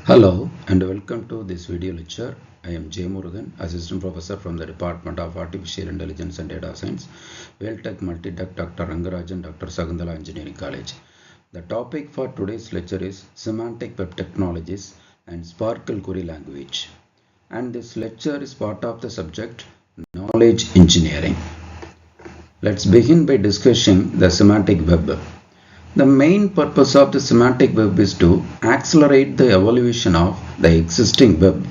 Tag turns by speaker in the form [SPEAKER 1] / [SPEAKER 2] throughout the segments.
[SPEAKER 1] Hello and welcome to this video lecture. I am Jeyamurugan, Assistant Professor from the Department of Artificial Intelligence and Data Science, Welltech Multitech, Dr. Rangarajan, Dr. Sagundala Engineering College. The topic for today's lecture is Semantic Web Technologies and Sparkle Query Language. And this lecture is part of the subject Knowledge Engineering. Let's begin by discussing the semantic web. The main purpose of the semantic web is to accelerate the evolution of the existing web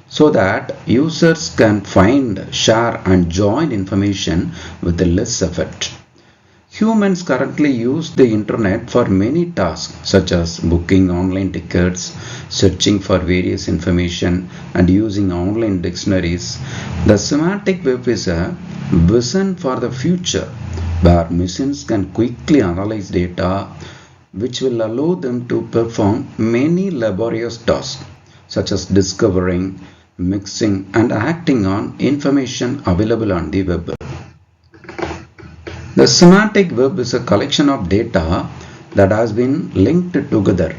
[SPEAKER 1] so that users can find, share and join information with less effort. Humans currently use the internet for many tasks such as booking online tickets, searching for various information and using online dictionaries. The semantic web is a vision for the future where machines can quickly analyze data, which will allow them to perform many laborious tasks such as discovering, mixing and acting on information available on the web. The semantic web is a collection of data that has been linked together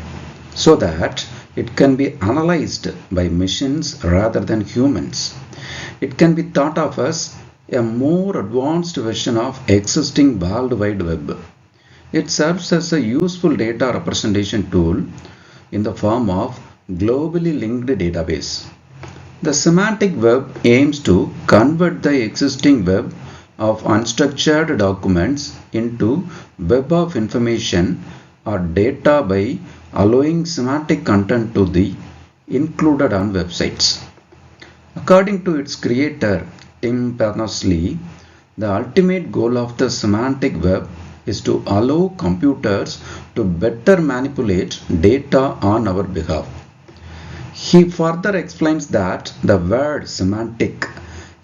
[SPEAKER 1] so that it can be analyzed by machines rather than humans. It can be thought of as a more advanced version of existing World Wide Web. It serves as a useful data representation tool in the form of globally linked database. The semantic web aims to convert the existing web of unstructured documents into web of information or data by allowing semantic content to be included on websites. According to its creator, Tim Berners-Lee, the ultimate goal of the semantic web is to allow computers to better manipulate data on our behalf. He further explains that the word semantic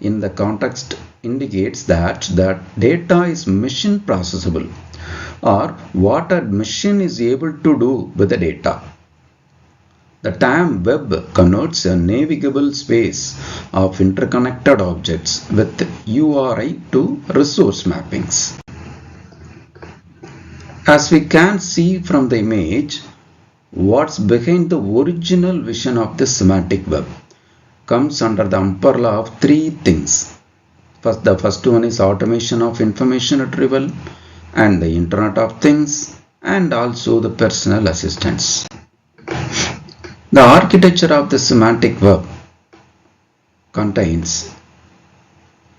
[SPEAKER 1] in the context indicates that the data is machine processable, or what a machine is able to do with the data. The term web connotes a navigable space of interconnected objects with URI to resource mappings. As we can see from the image, what's behind the original vision of the semantic web comes under the umbrella of three things. The first one is automation of information retrieval and the Internet of Things and also the personal assistants. The architecture of the semantic web contains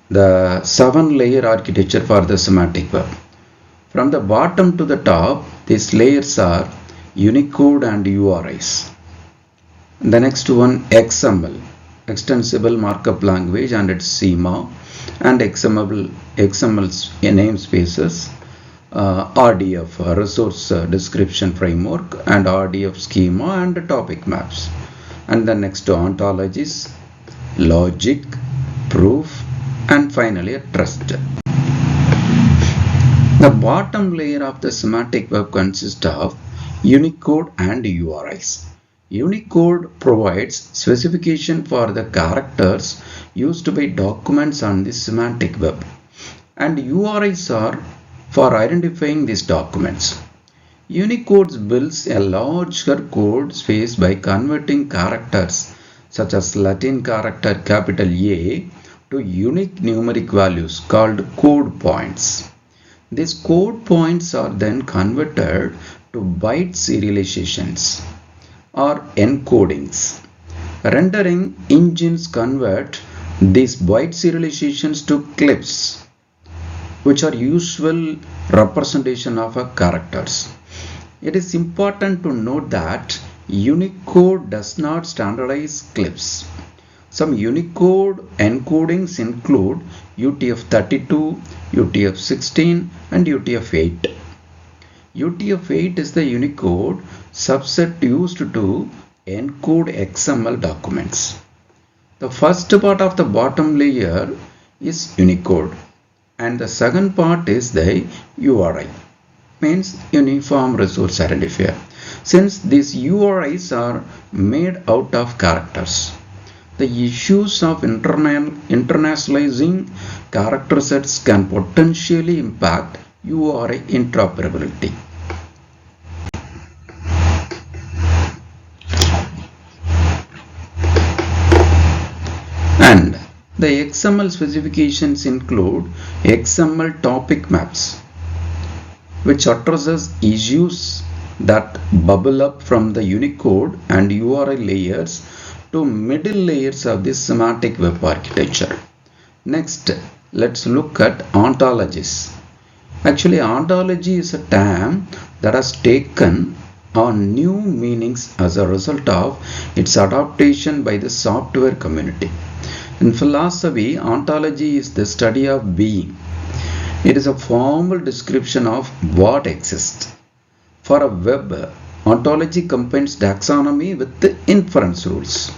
[SPEAKER 1] the 7-layer architecture for the semantic web. From the bottom to the top, these layers are Unicode and URIs. The next one, XML, Extensible Markup Language and its schema, and XML namespaces, RDF, Resource Description Framework, and RDF schema and topic maps. And the next ontologies, logic, proof, and finally a trust. The bottom layer of the semantic web consists of Unicode and URIs. Unicode provides specification for the characters used by documents on the semantic web, and URIs are for identifying these documents. Unicode builds a larger code space by converting characters such as Latin character capital A to unique numeric values called code points. These code points are then converted to byte serializations or encodings. Rendering engines convert these byte serializations to clips, which are usual representation of characters. It is important to note that Unicode does not standardize clips. Some Unicode encodings include UTF-32, UTF-16 and UTF-8. UTF-8 is the Unicode subset used to encode XML documents. The first part of the bottom layer is Unicode, and the second part is the URI, means Uniform Resource Identifier, since these URIs are made out of characters. The issues of internationalizing character sets can potentially impact URI interoperability. The XML specifications include XML topic maps, which addresses issues that bubble up from the Unicode and URI layers to middle layers of the semantic web architecture. Next, let's look at ontologies. Actually, ontology is a term that has taken on new meanings as a result of its adaptation by the software community. In philosophy, ontology is the study of being. It is a formal description of what exists. For a web, ontology combines taxonomy with the inference rules.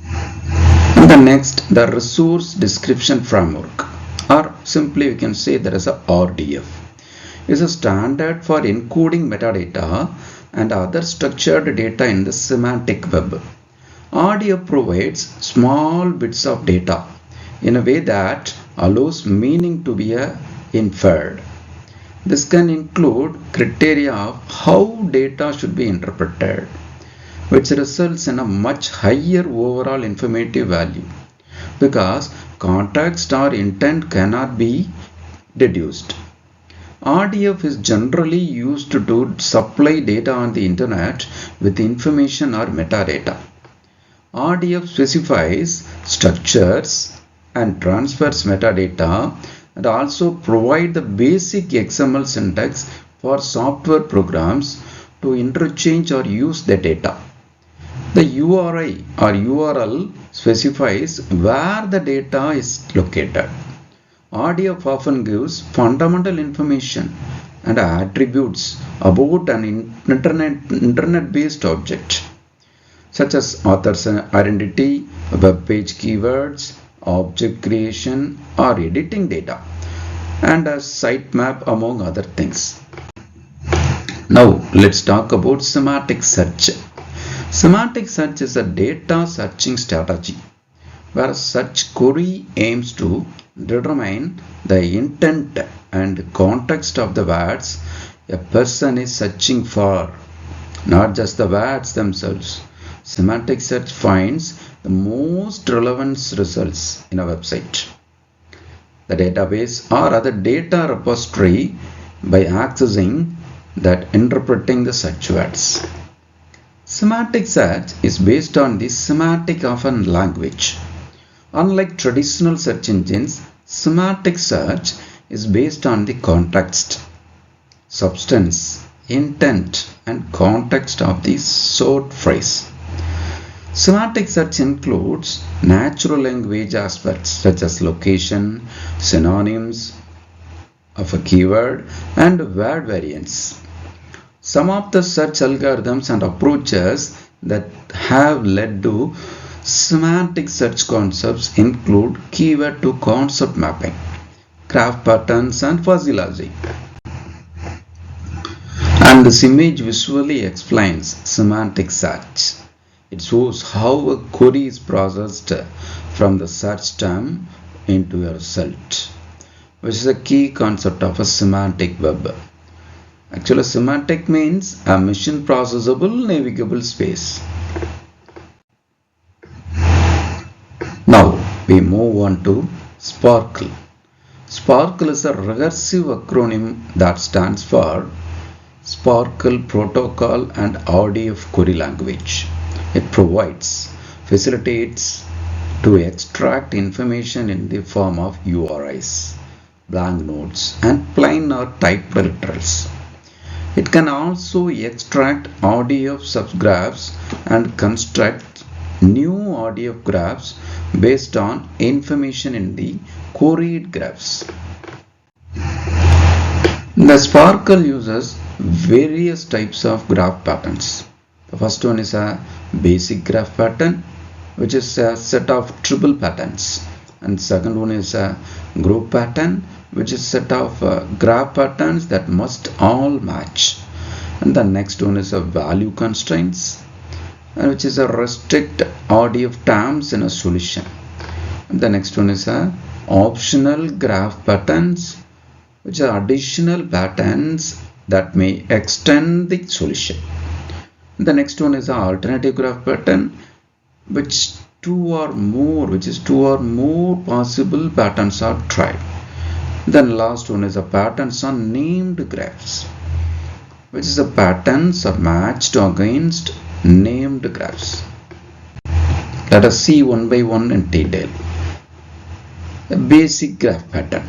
[SPEAKER 1] And the next, the resource description framework, or simply we can say there is a RDF, is a standard for encoding metadata and other structured data in the semantic web. RDF provides small bits of data in a way that allows meaning to be inferred. This can include criteria of how data should be interpreted, which results in a much higher overall informative value because context or intent cannot be deduced. RDF is generally used to supply data on the internet with information or metadata. RDF specifies structures and transfers metadata and also provide the basic XML syntax for software programs to interchange or use the data. The URI or URL specifies where the data is located. RDF often gives fundamental information and attributes about an internet-based object, such as author's identity, web page keywords, object creation or editing data, and a sitemap among other things. Now let's talk about semantic search. Semantic search is a data searching strategy where a search query aims to determine the intent and context of the words a person is searching for, not just the words themselves. Semantic search finds the most relevant results in a website, the database or other data repository by accessing that interpreting the search words. Semantic search is based on the semantic of a language. Unlike traditional search engines, semantic search is based on the context, substance, intent, and context of the sought phrase. Semantic search includes natural language aspects such as location, synonyms of a keyword, and word variants. Some of the search algorithms and approaches that have led to semantic search concepts include keyword to concept mapping, graph patterns, and fuzzy logic. And this image visually explains semantic search. It shows how a query is processed from the search term into a result, which is a key concept of a semantic web. Actually, semantic means a machine processable navigable space. Now we move on to Sparkle. Sparkle is a recursive acronym that stands for Sparkle Protocol and RDF Query Language. It facilitates to extract information in the form of URIs, blank notes, and plain or typed literals. It can also extract RDF subgraphs and construct new RDF graphs based on information in the queried graphs. The Sparkle uses various types of graph patterns. The first one is a basic graph pattern, which is a set of triple patterns, and second one is a group pattern, which is a set of graph patterns that must all match, and the next one is a value constraints, which is a restrict RDF terms in a solution, and the next one is a optional graph patterns, which are additional patterns that may extend the solution. The next one is an alternative graph pattern, which two or more possible patterns are tried. Then last one is a patterns on named graphs, which is the patterns are matched against named graphs. Let us see one by one in detail. A basic graph pattern,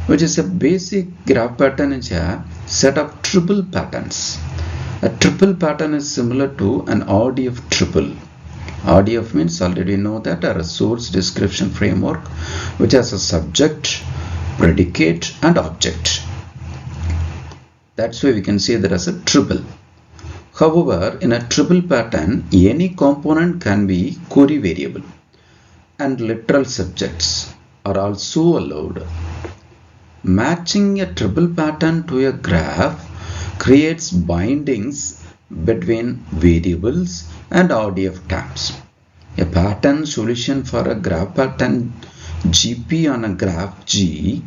[SPEAKER 1] which is a basic graph pattern is a set of triple patterns. A triple pattern is similar to an RDF triple. RDF means already know that a resource description framework which has a subject, predicate and object. That's why we can say there is a triple. However, in a triple pattern, any component can be query variable and literal subjects are also allowed. Matching a triple pattern to a graph creates bindings between variables and RDF tabs. A pattern solution for a graph pattern GP on a graph G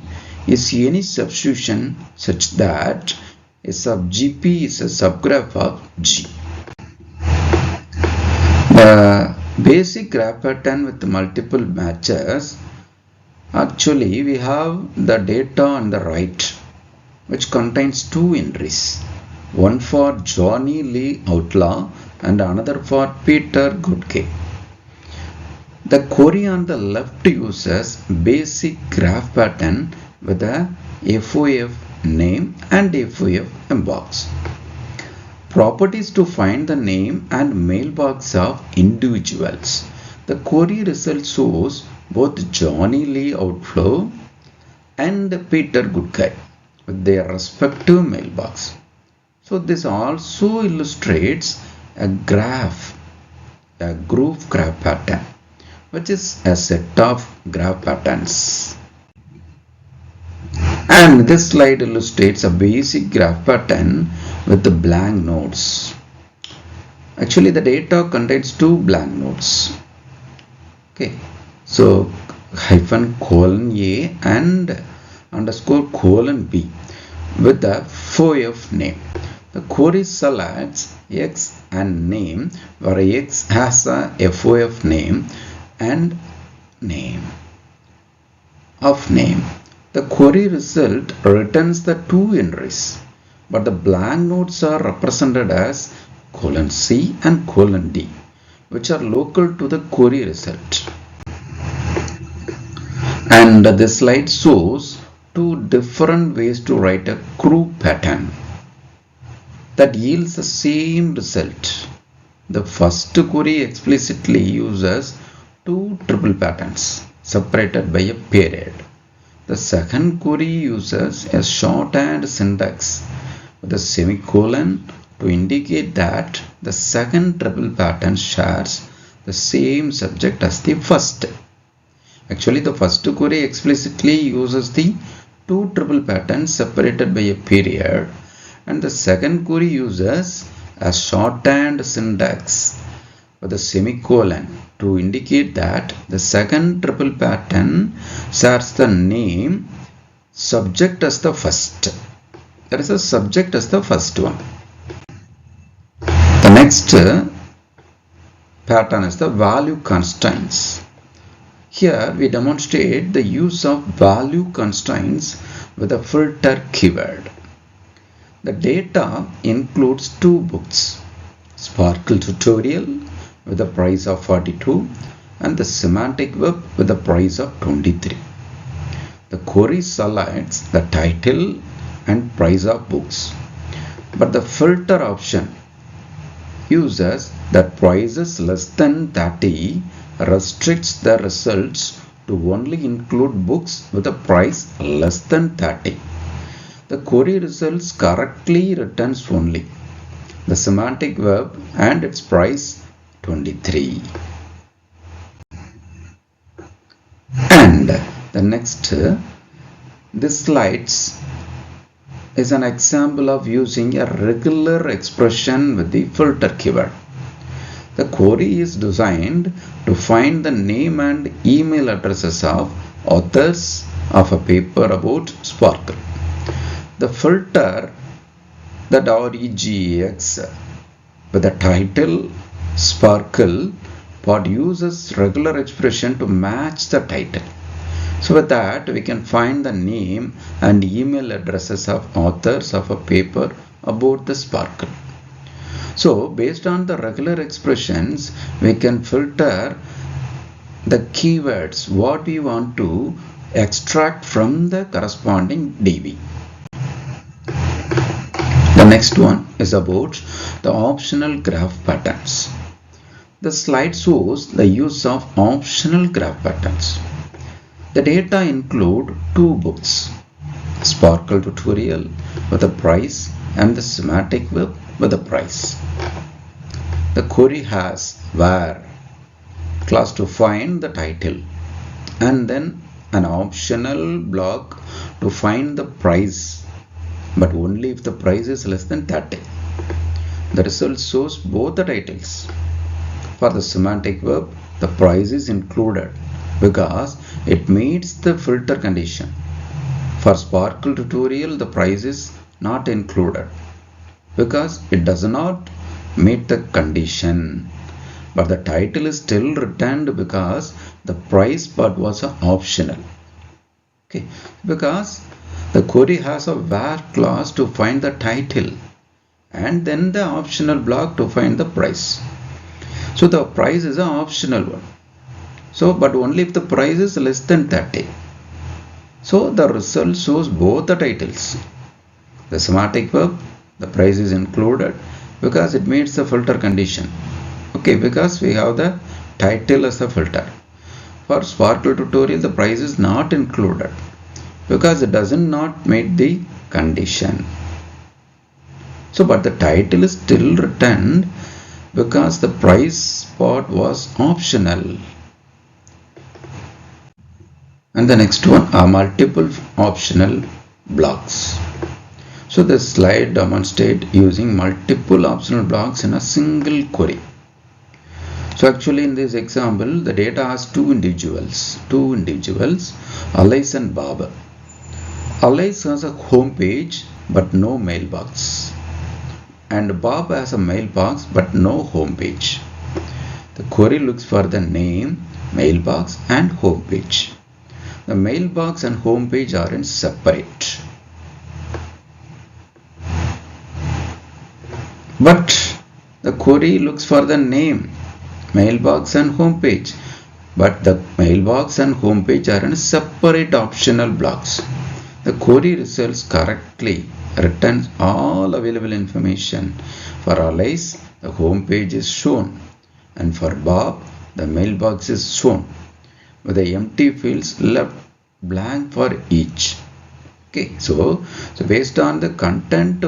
[SPEAKER 1] is any substitution such that a sub GP is a subgraph of G. The basic graph pattern with multiple matches, actually we have the data on the right which contains two entries, one for Johnny Lee Outlaw and another for Peter Goodke. The query on the left uses basic graph pattern with a FOF name and FOF inbox. Properties to find the name and mailbox of individuals. The query result shows both Johnny Lee Outlaw and Peter Goodke with their respective mailbox. So this also illustrates a graph, a groove graph pattern, which is a set of graph patterns. And this slide illustrates a basic graph pattern with the blank nodes. Actually, the data contains two blank nodes. Okay, so -:A and _:B with the FOF name. The query selects X and name, where X has a FOF name and name of name. The query result returns the two entries, but the blank nodes are represented as :C and :D, which are local to the query result. And this slide shows two different ways to write a groove pattern that yields the same result. The first query explicitly uses two triple patterns separated by a period. The second query uses a shorthand syntax with a semicolon to indicate that the second triple pattern shares the same subject as the first. Actually, the first query explicitly uses the two triple patterns separated by a period, and the second query uses a shorthand syntax with a semicolon to indicate that the second triple pattern shares the name subject as the first. That is, a subject as the first one. The next pattern is the value constraints. Here we demonstrate the use of value constraints with a filter keyword. The data includes two books, Sparkle Tutorial with a price of 42 and the Semantic Web with a price of 23. The query selects the title and price of books, but the filter option uses that prices less than 30 restricts the results to only include books with a price less than 30. The query results correctly returns only the Semantic Web and its price 23. And the next, this slides is an example of using a regular expression with the filter keyword. The query is designed to find the name and email addresses of authors of a paper about Sparkle. The filter, the regex with the title Sparkle but uses regular expression to match the title. So with that, we can find the name and email addresses of authors of a paper about the sparkle. So based on the regular expressions, we can filter the keywords what we want to extract from the corresponding DB. The next one is about the optional graph patterns. The slide shows the use of optional graph patterns. The data include two books, Sparkle tutorial with a price and the semantic web with a price. The query has where class to find the title and then an optional block to find the price, but only if the price is less than 30. The result shows both the titles. For the semantic web, the price is included because it meets the filter condition. For Sparkle tutorial, the price is not included because it does not meet the condition, but the title is still returned because the price part was optional. Okay, because the query has a where clause to find the title and then the optional block to find the price. So the price is an optional one. So, but only if the price is less than 30. So the result shows both the titles. The semantic verb, the price is included because it meets the filter condition. Okay, because we have the title as a filter. For Sparkle tutorial, the price is not included because it does not meet the condition. So, but the title is still returned because the price part was optional. And the next one are multiple optional blocks. So this slide demonstrates using multiple optional blocks in a single query. So actually in this example, the data has two individuals, Alice and Bob. Alice has a home page but no mailbox, and Bob has a mailbox but no home page. The query looks for the name, mailbox and home page. The mailbox and home page are in separate. But the query looks for the name, mailbox and home page. But the mailbox and home page are in separate optional blocks. The query results correctly returns all available information. For Alice, the home page is shown, and for Bob, the mailbox is shown, with the empty fields left blank for each. Okay, so based on the content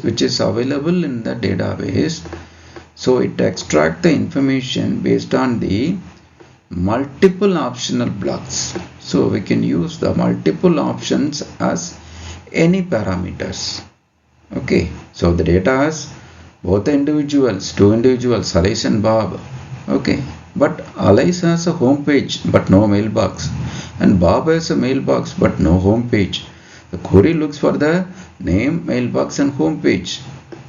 [SPEAKER 1] which is available in the database, so it extracts the information based on the multiple optional blocks. So we can use the multiple options as any parameters. Okay, so the data has both the individuals, two individuals, Alice and Bob. Okay, but Alice has a home page but no mailbox, and Bob has a mailbox but no home page. The query looks for the name, mailbox and home page.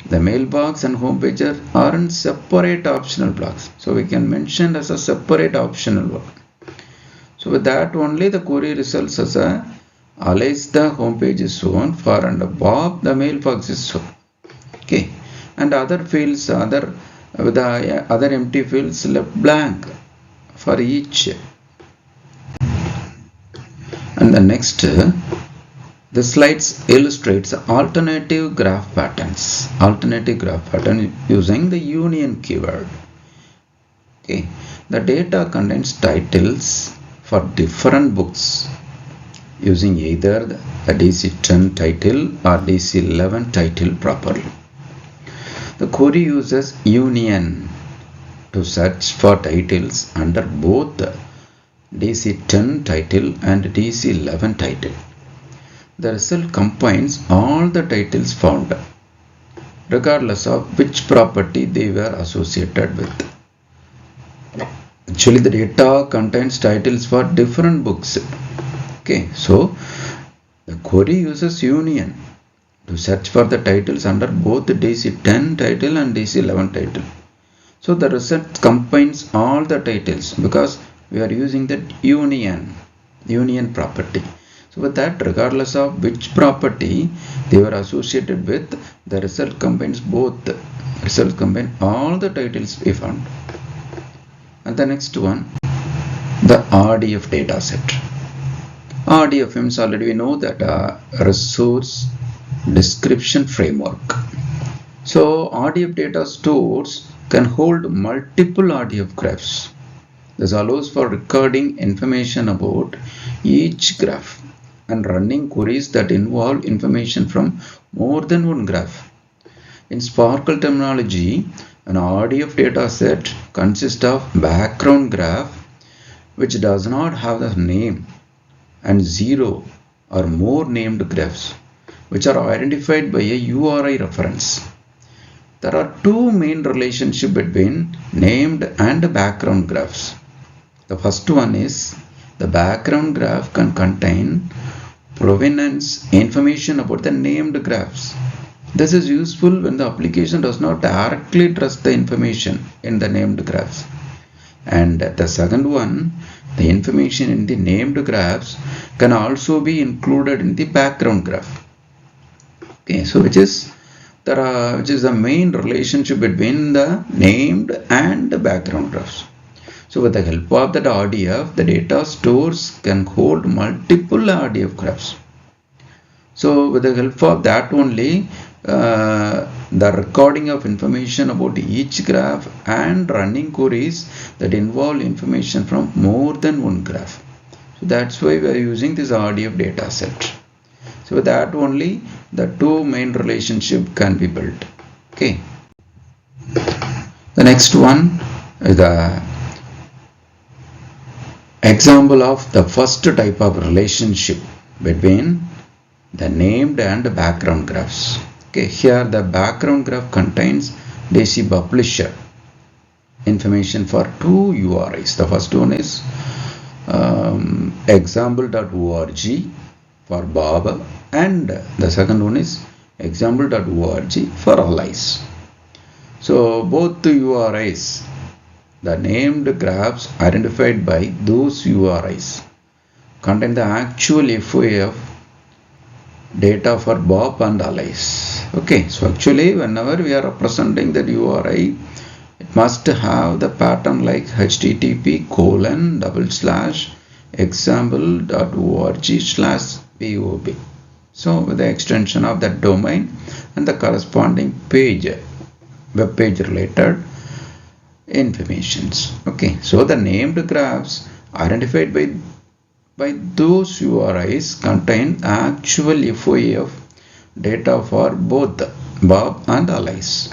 [SPEAKER 1] The mailbox and home page are in separate optional blocks. So we can mention as a separate optional block. So with that only the query results as a Alice the home page is shown for, and Bob the mailbox is shown. Okay, and other fields, other empty fields left blank for each. And the next, the slides illustrates alternative graph patterns. Alternative graph pattern using the union keyword. Okay, the data contains titles for different books using either the DC10 title or DC11 title properly. The query uses union to search for titles under both the DC10 title and DC11 title. The result combines all the titles found, regardless of which property they were associated with. Actually, the data contains titles for different books. Okay, so the query uses union to search for the titles under both the DC10 title and DC11 title. So the result combines all the titles because we are using that union property. So with that, regardless of which property they were associated with, the result combines both. The result combine all the titles we found. And the next one, the RDF data set. RDF means already we know that resource description framework. So RDF data stores can hold multiple RDF graphs. This allows for recording information about each graph and running queries that involve information from more than one graph. In Sparkle terminology, an RDF data set consists of background graph which does not have the name and 0 or more named graphs which are identified by a URI reference. There are two main relationships between named and background graphs. The first one is the background graph can contain provenance information about the named graphs. This is useful when the application does not directly trust the information in the named graphs. And the second one, the information in the named graphs can also be included in the background graph. Okay, so which is the main relationship between the named and the background graphs. So with the help of that RDF, the data stores can hold multiple RDF graphs. So with the help of that only, the recording of information about each graph and running queries that involve information from more than one graph. So that's why we are using this RDF data set. So with that only, the two main relationship can be built. Okay. The next one is the example of the first type of relationship between the named and the background graphs. Okay, here the background graph contains DC publisher information for two URIs. The first one is example.org for Bob, and the second one is example.org for Alice. So both the URIs, the named graphs identified by those URIs, contain the actual FOAF data for Bob and Alice. Okay, so actually whenever we are representing that URI, it must have the pattern like http:/example.org/bob. So with the extension of that domain and the corresponding page, web page related informations. Okay, so the named graphs identified by those URIs contain actual FOAF data for both Bob and Alice.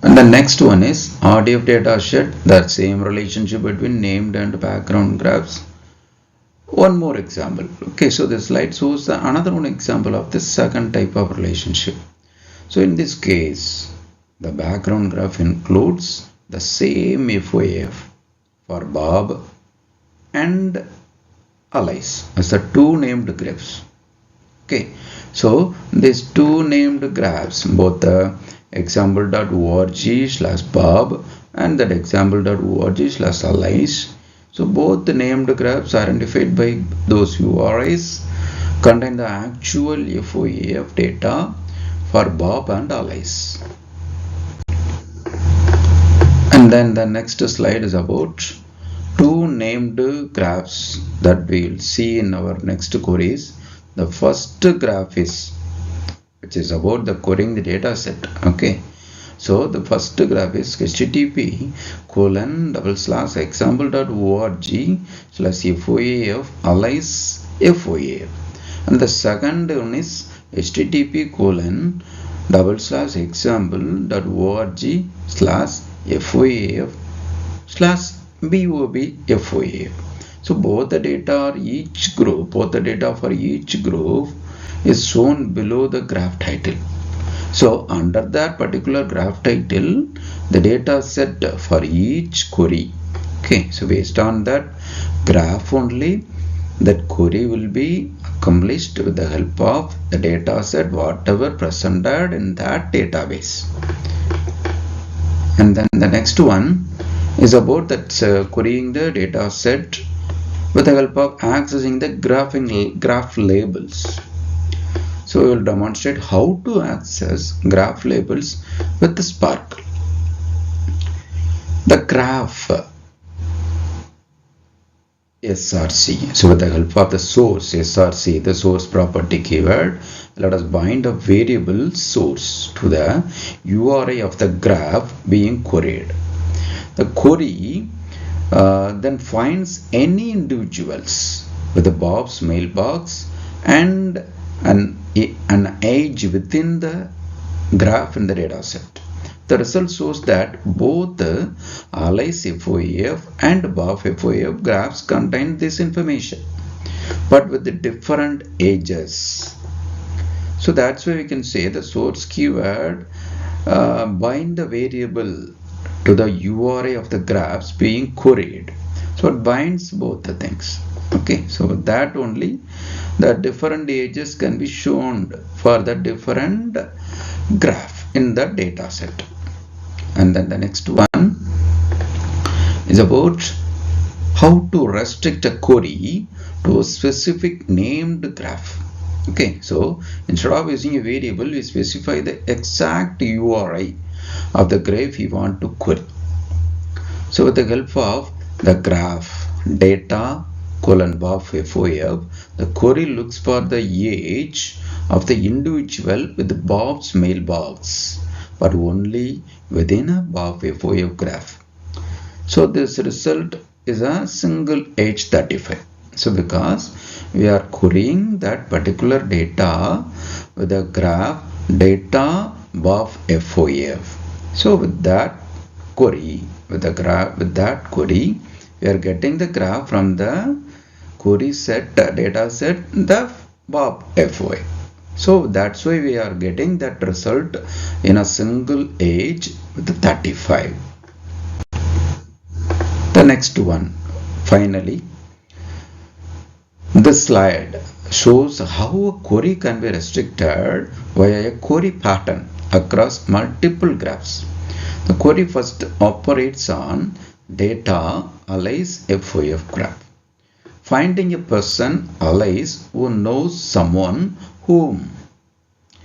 [SPEAKER 1] And the next one is RDF data set, that same relationship between named and background graphs. One more example. Okay, so this slide shows another one example of this second type of relationship. So in this case, the background graph includes the same FOAF for Bob and Alice as the two named graphs. Okay, so these two named graphs, both the example.org/Bob and that example.org/Alice. So both the named graphs identified by those URIs contain the actual FOAF data for Bob and Alice. And then the next slide is about two named graphs that we will see in our next queries. The first graph which is about the querying the data set. Okay, so the first graph is http:/example.org/FOAF Alice FOAF, and the second one is http:/example.org/FOAF/BOB FOAF. So both the data for each group is shown below the graph title. So under that particular graph title, the data set for each query. Okay, so based on that graph only, that query will be accomplished with the help of the data set whatever presented in that database. And then the next one is about that querying the data set with the help of accessing the graph labels. So we will demonstrate how to access graph labels with the Spark. The graph SRC. So with the help of the source SRC, the source property keyword, let us bind a variable source to the URI of the graph being queried. The query then finds any individuals with the Bob's mailbox and an age within the graph in the data set. The result shows that both the Alice FOAF and Bob FOAF graphs contain this information, but with the different ages. So that's why we can say the source keyword bind the variable to the URI of the graphs being queried. So it binds both the things. Okay, so with that only the different ages can be shown for the different graph in the data set. And then the next one is about how to restrict a query to a specific named graph. Okay, so instead of using a variable, we specify the exact URI of the graph we want to query. So with the help of the graph data Bob FOAF, the query looks for the age of the individual with Bob's mailbox, but only within a Bob FOAF graph. So this result is a single age 35. So because we are querying that particular data with the graph data Bob FOAF. So with that query, we are getting the graph from the query set data set the Bob FOAF. So that's why we are getting that result in a single age with the 35. The next one, finally, this slide shows how a query can be restricted via a query pattern across multiple graphs. The query first operates on data Alice FOAF graph, finding a person Alice who knows someone whom.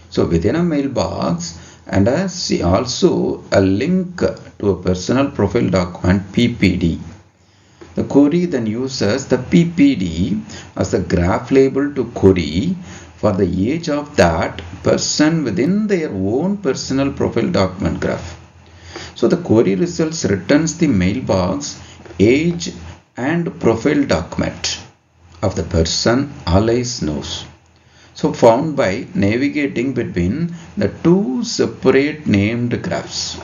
[SPEAKER 1] So within a mailbox and also a link to a personal profile document PPD. The query then uses the PPD as the graph label to query for the age of that person within their own personal profile document graph. So the query results returns the mailbox, age and profile document of the person Alice knows. So found by navigating between the two separate named graphs.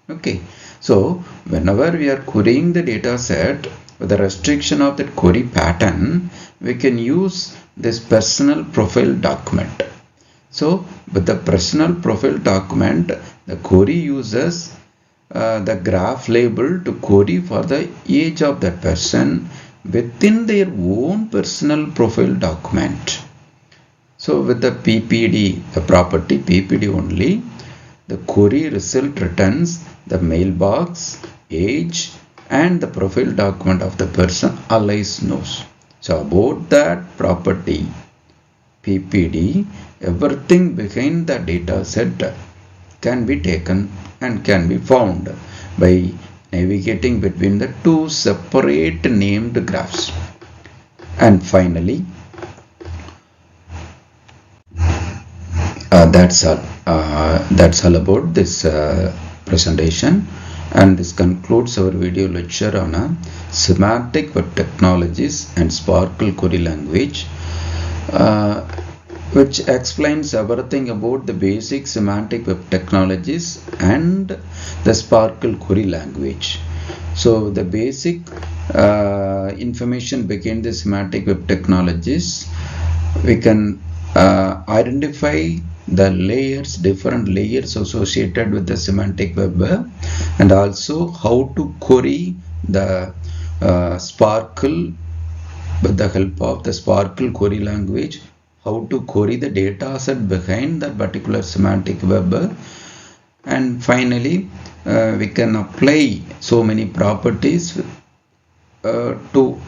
[SPEAKER 1] Okay, so whenever we are querying the data set with the restriction of that query pattern, we can use this personal profile document. So with the personal profile document, the query uses the graph label to query for the age of that person within their own personal profile document. So with the PPD, the property PPD only, the query result returns the mailbox, age and the profile document of the person Alice knows. So about that property PPD, everything behind the data set can be taken and can be found by navigating between the two separate named graphs. And finally, that's all about this presentation, and this concludes our video lecture on semantic web technologies and Sparkle query language, which explains everything about the basic semantic web technologies and the Sparkle query language. So the basic information behind the semantic web technologies, we can identify the layers, different layers associated with the semantic web, and also how to query the Sparkle with the help of the Sparkle query language, how to query the data set behind that particular semantic web, And finally, we can apply so many properties to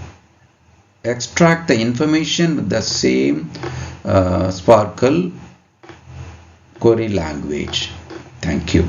[SPEAKER 1] extract the information with the same Sparkle query language. Thank you.